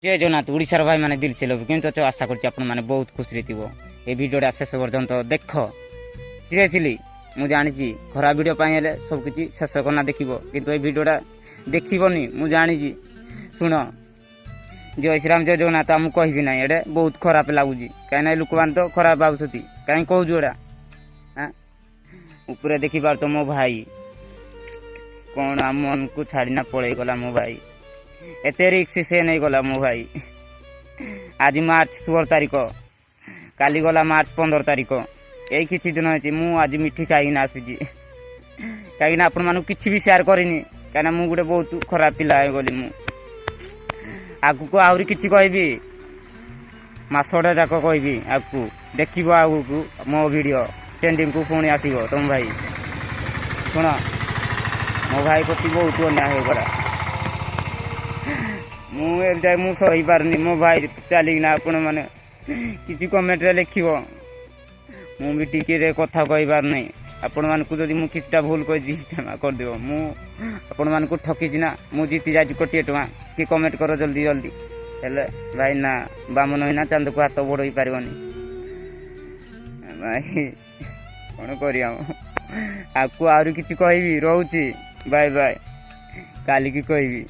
जय जगन्नाथ ओडिशार भाई माने दिल से लव केमती अच्छे आशा करछि आपण माने बहुत खुशी थी ये भिडियोटा शेष पर्यंत देख सीरियसली मुझे जानी खराब भिडियो सब किसी शेष करना देखो किंतु ये भिडियोटा देखनी मुझे जानी शुण जय श्रीराम जय जगन्नाथ आमको कहबी ना ये बहुत खराब लगुच कहीं लोक मैंने तो खराब भावुं कहीं कहूँ एड़ा हाँ ऊपर देखिपार तो मो भाई कौन आम मन को छाड़ना पड़े गला मो भाई एत रिक्स से नहीं गला मो भाई आज मार्च 16 तारीख काली गला मार्च 15 तारीख यही किसी दिन अच्छे मुझे मिठी खाई आसूची कहीं आपण मानू किसी भी शेयर करनी कहीं मुझे गोटे बहुत खराब पिला गली मु आगु आहरी किसी कहबी मसड़ा जाक कहबी आगु देखो आगु मो वीडियो ट्रेंडिंग को पुणी आसो तुम भाई शुण मो भाई प्रति बहुत अन्याय होगा मुझे सही पारनी मो भाई चलिना आपण मैंने किसी कमेंट लिख मुझे टिके कथा कही पार नहीं आपण मान को जब मुझे किसी भूल कही क्षमा करदेव मुझे मान को ठकी ना मुझे जीति जा 1 कोटी टଙ୍କା कि कमेंट कर जल्दी जल्दी हेले भाई ना बामन होना चांद को हाथ बड़ हो पारनी भाई कौन कर आगू आहरी किसी कहबी रोची बाय बाय काली की कहबी।